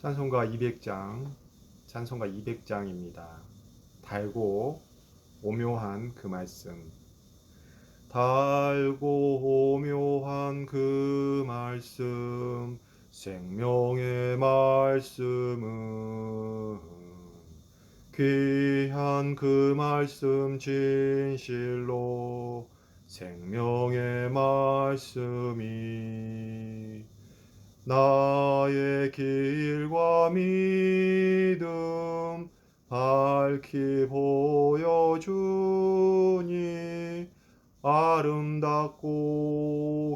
찬송가 200장, 찬송가 200장입니다. 달고 오묘한 그 말씀. 달고 오묘한 그 말씀, 생명의 말씀은 귀한 그 말씀 진실로 생명의 말씀이 나의 길과 믿음 밝히 보여주니 아름답고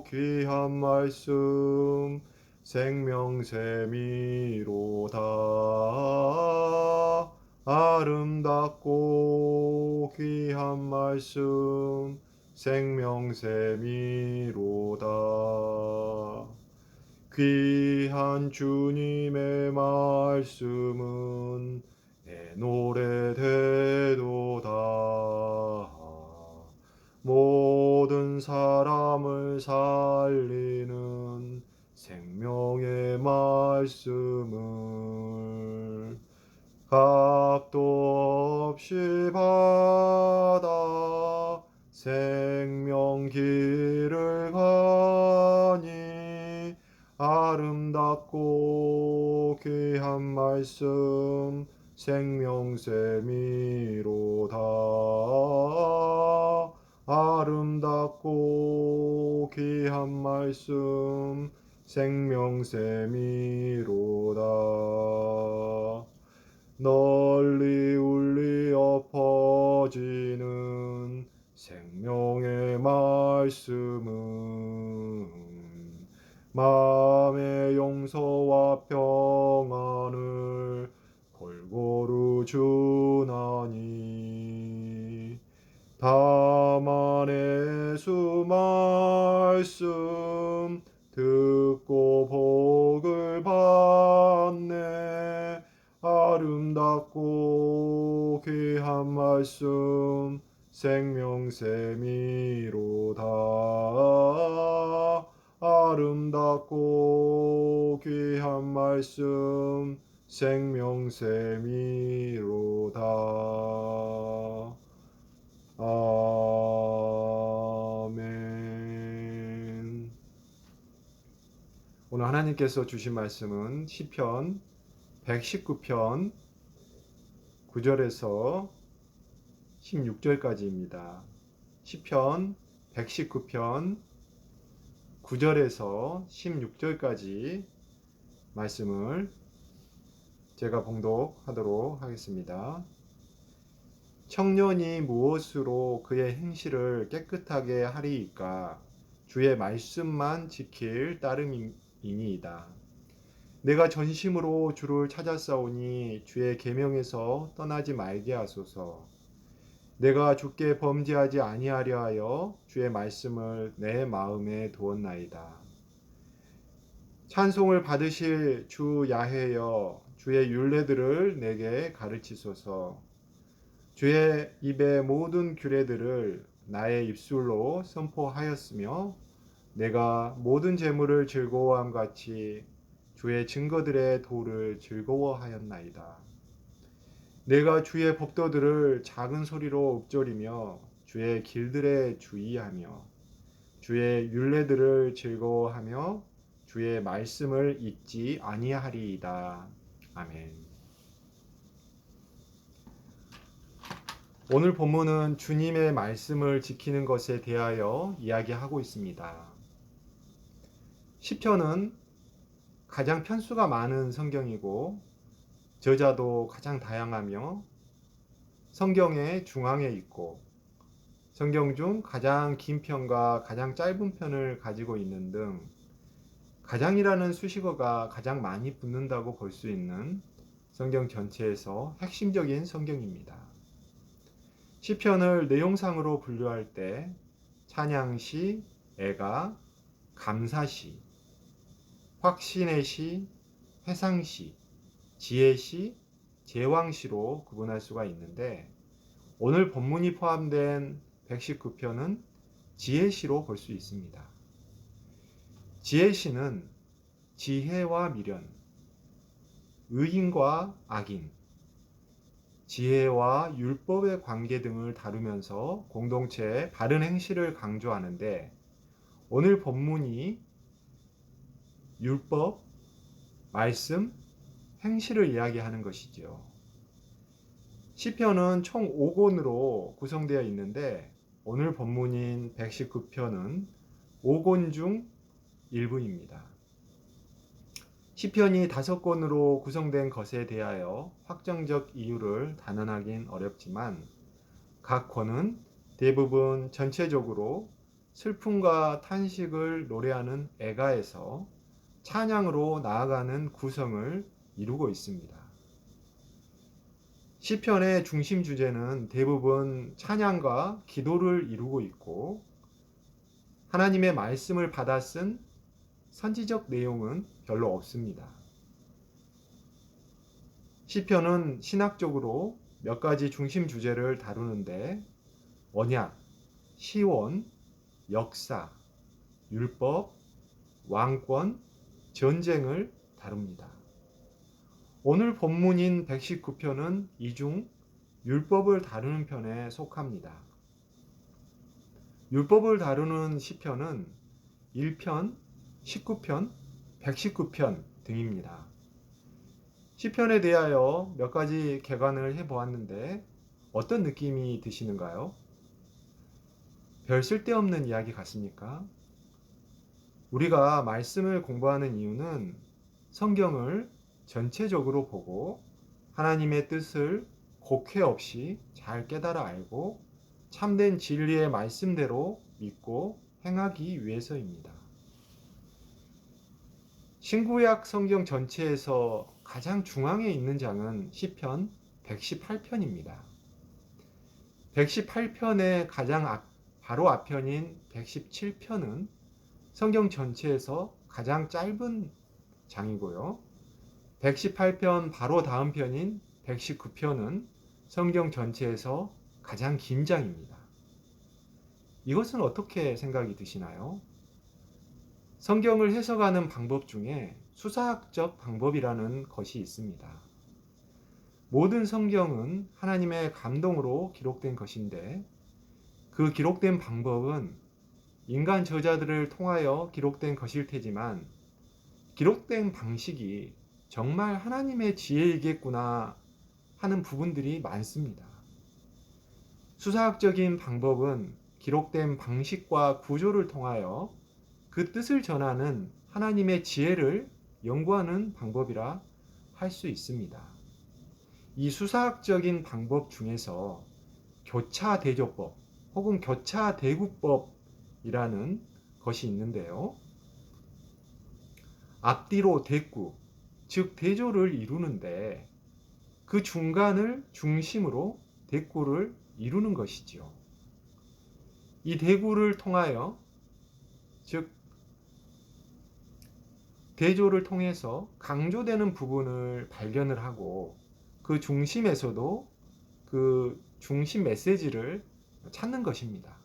귀한 말씀 생명샘이로다. 아름답고 귀한 말씀 생명샘이로다. 귀한 주님의 말씀은 내 노래 되도다. 모든 사람을 살리는 생명의 말씀을 값도 없이 받아 생명 길을 가니 아름답고 귀한 말씀 생명샘이로다. 아름답고 귀한 말씀 생명샘이로다. 널리 울리어 퍼지는 생명의 말씀은 마음의 용서와 평안을 골고루 주나니 다만 예수 말씀 듣고 복을 받네. 아름답고 귀한 말씀 생명샘이로다. 아름답고 귀한 말씀 생명샘이로다. 아멘. 오늘 하나님께서 주신 말씀은 시편 119편 9절에서 16절까지입니다. 시편 119편 9절에서 16절까지 말씀을 제가 봉독하도록 하겠습니다. 청년이 무엇으로 그의 행실을 깨끗하게 하리이까? 주의 말씀만 지킬 따름이니이다. 내가 전심으로 주를 찾았사오니 주의 계명에서 떠나지 말게 하소서. 내가 주께 범죄하지 아니하려 하여 주의 말씀을 내 마음에 두었나이다. 찬송을 받으실 주 야훼여 주의 율례들을 내게 가르치소서. 주의 입의 모든 규례들을 나의 입술로 선포하였으며 내가 모든 재물을 즐거워함 같이 주의 증거들의 도를 즐거워하였나이다. 내가 주의 법도들을 작은 소리로 읊조리며 주의 길들에 주의하며 주의 율례들을 즐거워하며 주의 말씀을 잊지 아니하리이다. 아멘. 오늘 본문은 주님의 말씀을 지키는 것에 대하여 이야기하고 있습니다. 시편은 가장 편수가 많은 성경이고 저자도 가장 다양하며 성경의 중앙에 있고 성경 중 가장 긴 편과 가장 짧은 편을 가지고 있는 등 가장이라는 수식어가 가장 많이 붙는다고 볼 수 있는 성경 전체에서 핵심적인 성경입니다. 시편을 내용상으로 분류할 때 찬양시, 애가, 감사시, 확신의 시, 회상시, 지혜시, 제왕시로 구분할 수가 있는데 오늘 본문이 포함된 119편은 지혜시로 볼 수 있습니다. 지혜시는 지혜와 미련, 의인과 악인, 지혜와 율법의 관계 등을 다루면서 공동체의 바른 행실을 강조하는데, 오늘 본문이 율법, 말씀, 행실을 이야기하는 것이지요. 시편은 총 5권으로 구성되어 있는데, 오늘 본문인 119편은 5권 중 일부입니다. 시편이 5권으로 구성된 것에 대하여 확정적 이유를 단언하긴 어렵지만, 각 권은 대부분 전체적으로 슬픔과 탄식을 노래하는 애가에서 찬양으로 나아가는 구성을 이루고 있습니다. 시편의 중심 주제는 대부분 찬양과 기도를 이루고 있고, 하나님의 말씀을 받아 쓴 선지적 내용은 별로 없습니다. 시편은 신학적으로 몇 가지 중심 주제를 다루는데, 언약, 시온, 역사, 율법, 왕권, 전쟁을 다룹니다. 오늘 본문인 119편은 이 중 율법을 다루는 편에 속합니다. 율법을 다루는 시편은 1편, 19편, 119편 등입니다. 시편에 대하여 몇 가지 개관을 해보았는데 어떤 느낌이 드시는가요? 별 쓸데없는 이야기 같습니까? 우리가 말씀을 공부하는 이유는 성경을 전체적으로 보고 하나님의 뜻을 곡해 없이 잘 깨달아 알고 참된 진리의 말씀대로 믿고 행하기 위해서입니다. 신구약 성경 전체에서 가장 중앙에 있는 장은 시편 118편입니다. 118편의 가장 바로 앞편인 117편은 성경 전체에서 가장 짧은 장이고요. 118편 바로 다음 편인 119편은 성경 전체에서 가장 긴 장입니다. 이것은 어떻게 생각이 드시나요? 성경을 해석하는 방법 중에 수사학적 방법이라는 것이 있습니다. 모든 성경은 하나님의 감동으로 기록된 것인데, 그 기록된 방법은 인간 저자들을 통하여 기록된 것일 테지만, 기록된 방식이 정말 하나님의 지혜이겠구나 하는 부분들이 많습니다. 수사학적인 방법은 기록된 방식과 구조를 통하여 그 뜻을 전하는 하나님의 지혜를 연구하는 방법이라 할 수 있습니다. 이 수사학적인 방법 중에서 교차대조법 혹은 교차대구법이라는 것이 있는데요. 앞뒤로 대구, 즉 대조를 이루는데 그 중간을 중심으로 대구를 이루는 것이지요. 이 대구를 통하여, 즉 대조를 통해서 강조되는 부분을 발견을 하고 그 중심에서도 그 중심 메시지를 찾는 것입니다.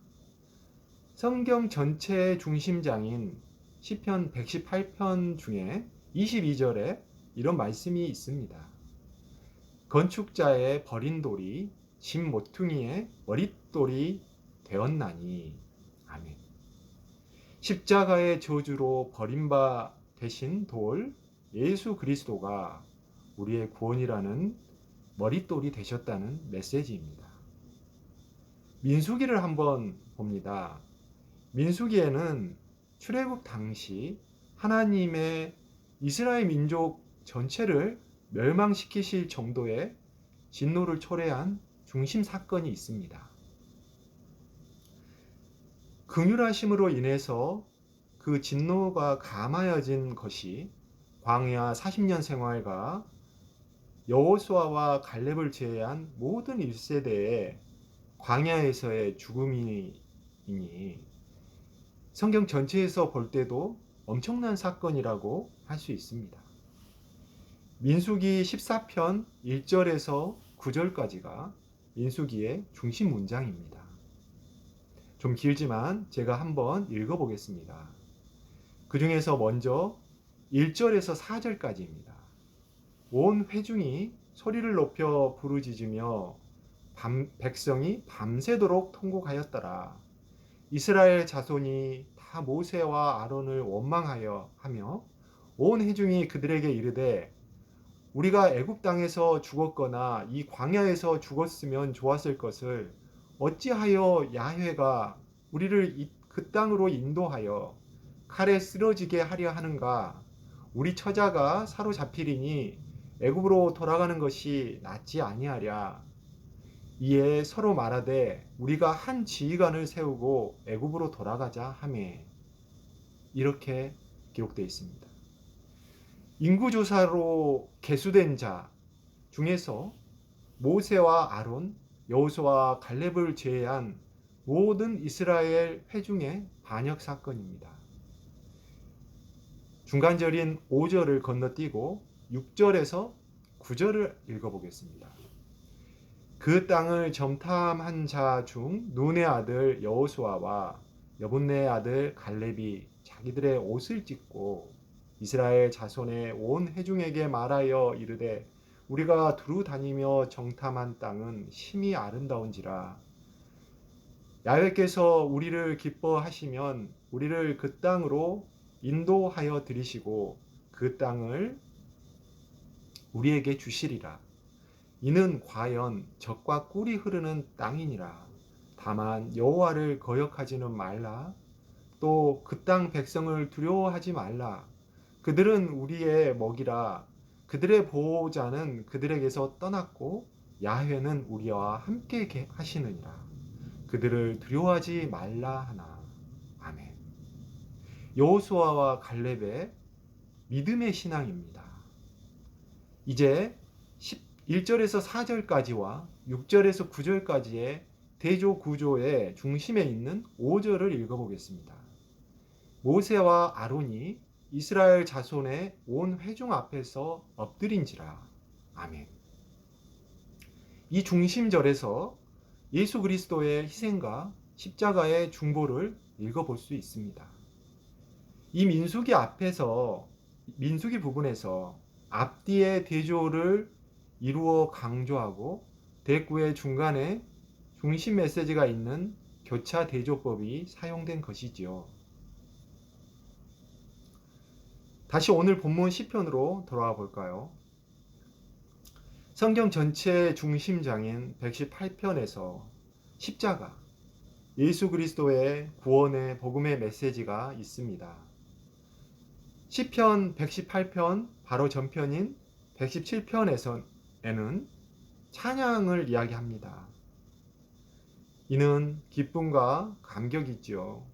성경 전체의 중심장인 시편 118편 중에 22절에 이런 말씀이 있습니다. 건축자의 버린 돌이 집 모퉁이의 머릿돌이 되었나니. 아멘. 십자가의 저주로 버림바 되신 돌 예수 그리스도가 우리의 구원이라는 머릿돌이 되셨다는 메시지입니다. 민수기를 한번 봅니다. 민수기에는 출애굽 당시 하나님의 이스라엘 민족 전체를 멸망시키실 정도의 진노를 초래한 중심 사건이 있습니다. 긍휼하심으로 인해서 그 진노가 감하여진 것이 광야 40년 생활과 여호수아와 갈렙을 제외한 모든 1세대의 광야에서의 죽음이니 성경 전체에서 볼 때도 엄청난 사건이라고 할 수 있습니다. 민수기 14편 1절에서 9절까지가 민수기의 중심 문장입니다. 좀 길지만 제가 한번 읽어보겠습니다. 그 중에서 먼저 1절에서 4절까지입니다. 온 회중이 소리를 높여 부르짖으며 백성이 밤새도록 통곡하였더라. 이스라엘 자손이 다 모세와 아론을 원망하여 하며 온 회중이 그들에게 이르되 우리가 애굽 땅에서 죽었거나 이 광야에서 죽었으면 좋았을 것을 어찌하여 야훼가 우리를 그 땅으로 인도하여 칼에 쓰러지게 하려 하는가? 우리 처자가 사로잡히리니 애굽으로 돌아가는 것이 낫지 아니하랴. 이에 서로 말하되 우리가 한 지휘관을 세우고 애굽으로 돌아가자 하매 이렇게 기록되어 있습니다. 인구조사로 계수된 자 중에서 모세와 아론, 여호수아와 갈렙을 제외한 모든 이스라엘 회중의 반역 사건입니다. 중간절인 5절을 건너뛰고 6절에서 9절을 읽어보겠습니다. 그 땅을 점탐한 자 중 눈의 아들 여호수아와 여분네의 아들 갈렙이 자기들의 옷을 찢고 이스라엘 자손의 온 회중에게 말하여 이르되 우리가 두루 다니며 정탐한 땅은 심히 아름다운지라. 야훼께서 우리를 기뻐하시면 우리를 그 땅으로 인도하여 들이시고 그 땅을 우리에게 주시리라. 이는 과연 젖과 꿀이 흐르는 땅이니라. 다만 여호와를 거역하지는 말라. 또 그 땅 백성을 두려워하지 말라. 그들은 우리의 먹이라. 그들의 보호자는 그들에게서 떠났고 야훼는 우리와 함께 하시느니라. 그들을 두려워하지 말라 하나. 아멘. 여호수아와 갈렙의 믿음의 신앙입니다. 이제 1절에서 4절까지와 6절에서 9절까지의 대조 구조의 중심에 있는 5절을 읽어보겠습니다. 모세와 아론이 이스라엘 자손의 온 회중 앞에서 엎드린지라. 아멘. 이 중심절에서 예수 그리스도의 희생과 십자가의 중보를 읽어볼 수 있습니다. 이 민수기 부분에서 앞뒤의 대조를 이루어 강조하고 대구의 중간에 중심 메시지가 있는 교차 대조법이 사용된 것이지요. 다시 오늘 본문 시편으로 돌아와 볼까요? 성경 전체의 중심장인 118편에서 십자가, 예수 그리스도의 구원의 복음의 메시지가 있습니다. 시편 118편 바로 전편인 117편에는 찬양을 이야기합니다. 이는 기쁨과 감격이지요.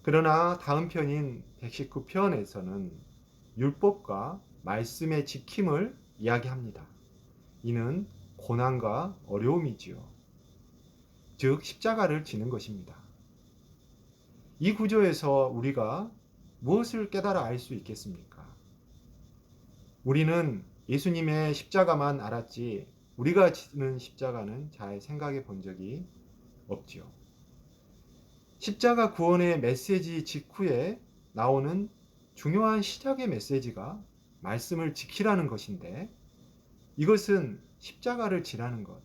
그러나 다음 편인 119편에서는 율법과 말씀의 지킴을 이야기합니다. 이는 고난과 어려움이지요. 즉 십자가를 지는 것입니다. 이 구조에서 우리가 무엇을 깨달아 알 수 있겠습니까? 우리는 예수님의 십자가만 알았지 우리가 지는 십자가는 잘 생각해 본 적이 없지요. 십자가 구원의 메시지 직후에 나오는 중요한 시작의 메시지가 말씀을 지키라는 것인데 이것은 십자가를 지라는 것,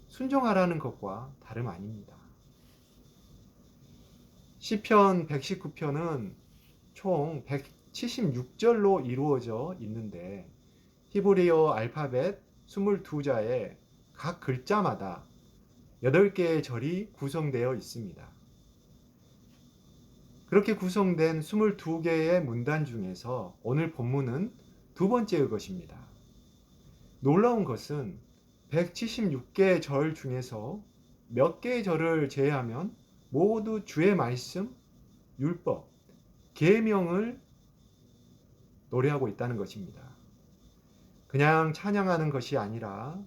순종하라는 것과 다름 아닙니다. 시편 119편은 총 176절로 이루어져 있는데 히브리어 알파벳 22자에 각 글자마다 8개의 절이 구성되어 있습니다. 그렇게 구성된 22개의 문단 중에서 오늘 본문은 두 번째의 것입니다. 놀라운 것은 176개의 절 중에서 몇 개의 절을 제외하면 모두 주의 말씀, 율법, 계명을 노래하고 있다는 것입니다. 그냥 찬양하는 것이 아니라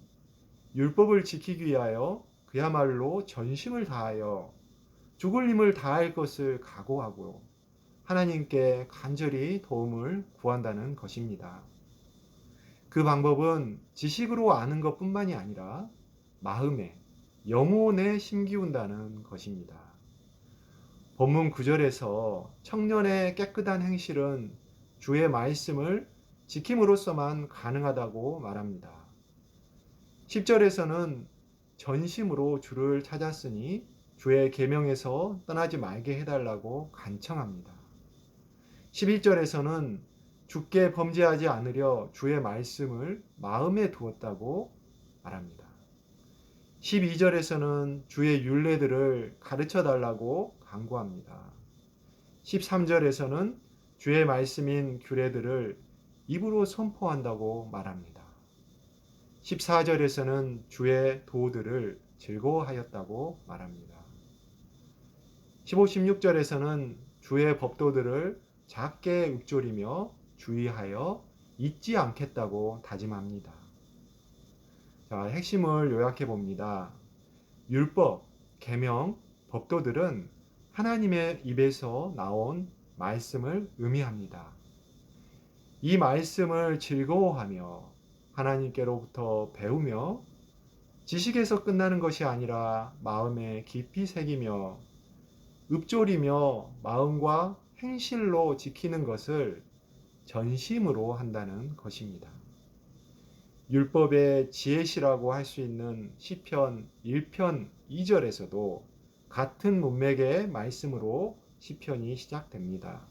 율법을 지키기 위하여 그야말로 전심을 다하여 죽을 힘을 다할 것을 각오하고 하나님께 간절히 도움을 구한다는 것입니다. 그 방법은 지식으로 아는 것뿐만이 아니라 마음에, 영혼에 심기운다는 것입니다. 본문 9절에서 청년의 깨끗한 행실은 주의 말씀을 지킴으로써만 가능하다고 말합니다. 10절에서는 전심으로 주를 찾았으니 주의 계명에서 떠나지 말게 해달라고 간청합니다. 11절에서는 주께 범죄하지 않으려 주의 말씀을 마음에 두었다고 말합니다. 12절에서는 주의 율례들을 가르쳐 달라고 강구합니다. 13절에서는 주의 말씀인 규례들을 입으로 선포한다고 말합니다. 14절에서는 주의 도들을 즐거워하였다고 말합니다. 15, 16절에서는 주의 법도들을 작게 읊조리며 주의하여 잊지 않겠다고 다짐합니다. 자, 핵심을 요약해 봅니다. 율법, 계명, 법도들은 하나님의 입에서 나온 말씀을 의미합니다. 이 말씀을 즐거워하며 하나님께로부터 배우며 지식에서 끝나는 것이 아니라 마음에 깊이 새기며 읊조리며 마음과 행실로 지키는 것을 전심으로 한다는 것입니다. 율법의 지혜시라고 할 수 있는 시편 1편 2절에서도 같은 문맥의 말씀으로 시편이 시작됩니다.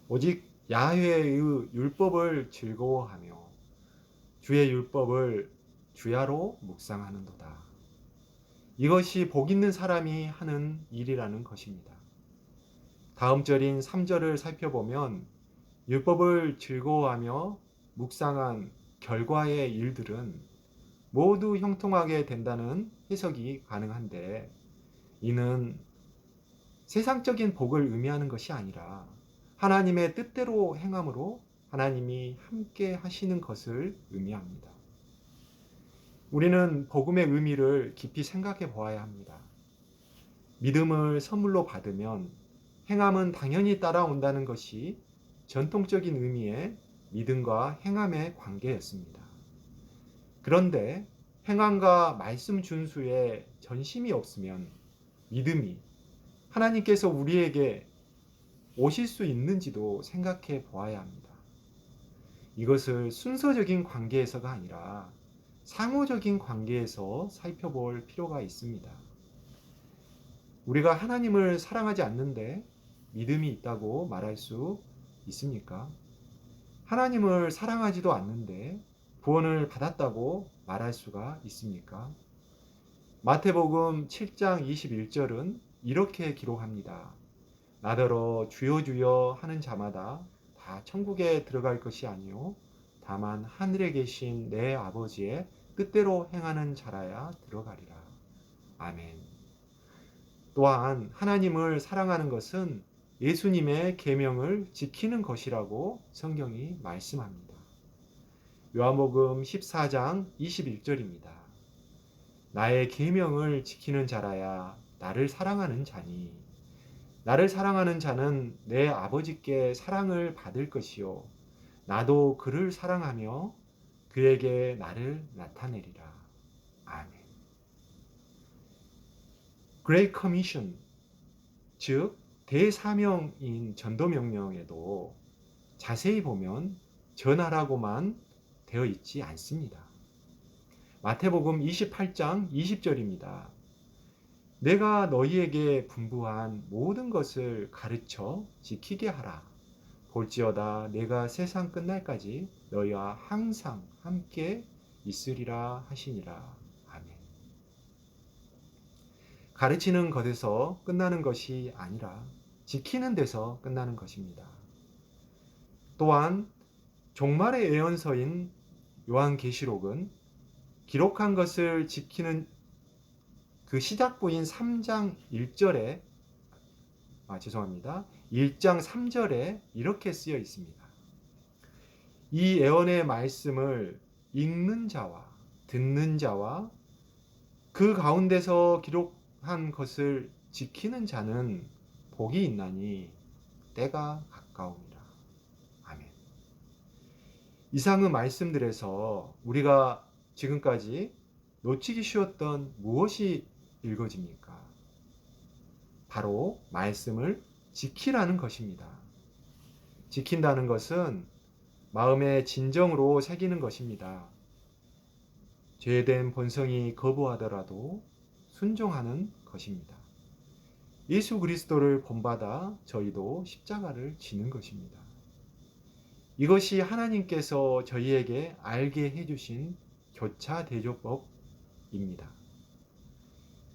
오직 야훼의 율법을 즐거워하며 주의 율법을 주야로 묵상하는도다. 이것이 복 있는 사람이 하는 일이라는 것입니다. 다음 절인 3절을 살펴보면 율법을 즐거워하며 묵상한 결과의 일들은 모두 형통하게 된다는 해석이 가능한데, 이는 세상적인 복을 의미하는 것이 아니라 하나님의 뜻대로 행함으로 하나님이 함께 하시는 것을 의미합니다. 우리는 복음의 의미를 깊이 생각해 보아야 합니다. 믿음을 선물로 받으면 행함은 당연히 따라온다는 것이 전통적인 의미의 믿음과 행함의 관계였습니다. 그런데 행함과 말씀 준수에 전심이 없으면 믿음이 하나님께서 우리에게 오실 수 있는지도 생각해 보아야 합니다. 이것을 순서적인 관계에서가 아니라 상호적인 관계에서 살펴볼 필요가 있습니다. 우리가 하나님을 사랑하지 않는데 믿음이 있다고 말할 수 있습니까? 하나님을 사랑하지도 않는데 구원을 받았다고 말할 수가 있습니까? 마태복음 7장 21절은 이렇게 기록합니다. 나더러 주여 주여 하는 자마다 다 천국에 들어갈 것이 아니요 다만 하늘에 계신 내 아버지의 뜻대로 행하는 자라야 들어가리라. 아멘. 또한 하나님을 사랑하는 것은 예수님의 계명을 지키는 것이라고 성경이 말씀합니다. 요한복음 14장 21절입니다. 나의 계명을 지키는 자라야 나를 사랑하는 자니 나를 사랑하는 자는 내 아버지께 사랑을 받을 것이요 나도 그를 사랑하며 그에게 나를 나타내리라. 아멘. Great Commission, 즉 대사명인 전도명령에도 자세히 보면 전하라고만 되어 있지 않습니다. 마태복음 28장 20절입니다. 내가 너희에게 분부한 모든 것을 가르쳐 지키게 하라. 볼지어다 내가 세상 끝날까지 너희와 항상 함께 있으리라 하시니라. 아멘. 가르치는 것에서 끝나는 것이 아니라 지키는 데서 끝나는 것입니다. 또한 종말의 예언서인 요한계시록은 기록한 것을 지키는 그 시작부인 3장 1절에 1장 3절에 이렇게 쓰여 있습니다. 이 예언의 말씀을 읽는 자와 듣는 자와 그 가운데서 기록한 것을 지키는 자는 복이 있나니 때가 가까우니라. 아멘. 이상의 말씀들에서 우리가 지금까지 놓치기 쉬웠던 무엇이 읽어집니까? 바로 말씀을 지키라는 것입니다. 지킨다는 것은 마음의 진정으로 새기는 것입니다. 죄된 본성이 거부하더라도 순종하는 것입니다. 예수 그리스도를 본받아 저희도 십자가를 지는 것입니다. 이것이 하나님께서 저희에게 알게 해주신 교차 대조법입니다.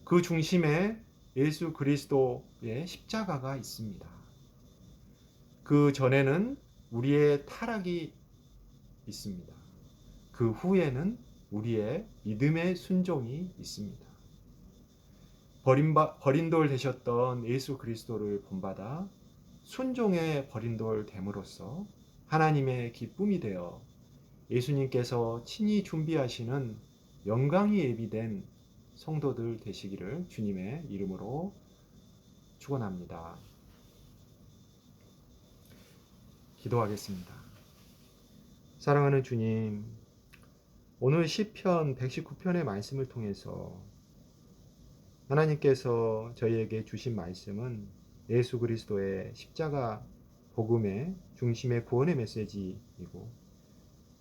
그 중심에 예수 그리스도의 십자가가 있습니다. 그 전에는 우리의 타락이 있습니다. 그 후에는 우리의 믿음의 순종이 있습니다. 버린 돌 되셨던 예수 그리스도를 본받아 순종의 버린 돌 됨으로써 하나님의 기쁨이 되어 예수님께서 친히 준비하시는 영광이 예비된 성도들 되시기를 주님의 이름으로 축원합니다. 기도하겠습니다. 사랑하는 주님, 오늘 시편 119편의 말씀을 통해서 하나님께서 저희에게 주신 말씀은 예수 그리스도의 십자가 복음의 중심의 구원의 메시지이고,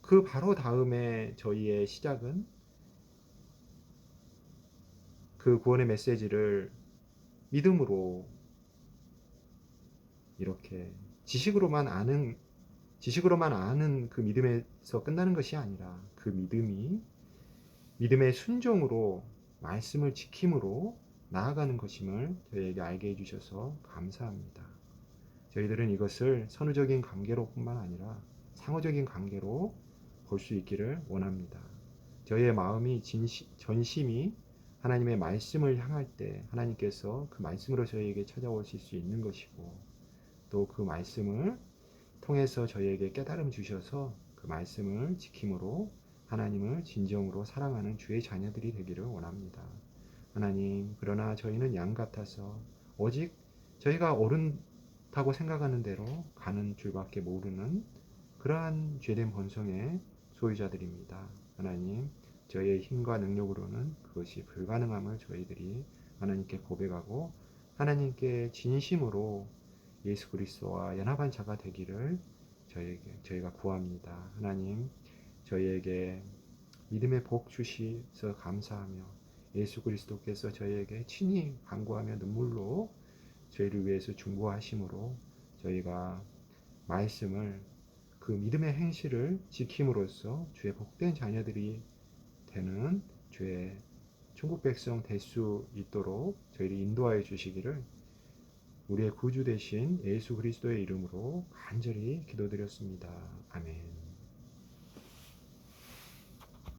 그 바로 다음에 저희의 시작은 그 구원의 메시지를 믿음으로 이렇게 지식으로만 아는 그 믿음에서 끝나는 것이 아니라 그 믿음이 믿음의 순종으로 말씀을 지킴으로 나아가는 것임을 저희에게 알게 해주셔서 감사합니다. 저희들은 이것을 선후적인 관계로뿐만 아니라 상호적인 관계로 볼 수 있기를 원합니다. 저희의 마음이 전심이 하나님의 말씀을 향할 때 하나님께서 그 말씀으로 저희에게 찾아오실 수 있는 것이고, 또 그 말씀을 통해서 저희에게 깨달음 주셔서 그 말씀을 지킴으로 하나님을 진정으로 사랑하는 주의 자녀들이 되기를 원합니다. 하나님, 그러나 저희는 양 같아서 오직 저희가 옳다고 생각하는 대로 가는 줄밖에 모르는 그러한 죄된 본성의 소유자들입니다. 하나님, 저희의 힘과 능력으로는 그것이 불가능함을 저희들이 하나님께 고백하고 하나님께 진심으로 예수 그리스도와 연합한 자가 되기를 저희가 구합니다. 하나님, 저희에게 믿음의 복 주시서 감사하며 예수 그리스도께서 저희에게 친히 간구하며 눈물로 저희를 위해서 중보하심으로 저희가 말씀을 그 믿음의 행실을 지킴으로써 주의 복된 자녀들이 되는 주의 천국 백성 될 수 있도록 저희를 인도하여 주시기를 우리의 구주 되신 예수 그리스도의 이름으로 간절히 기도드렸습니다. 아멘.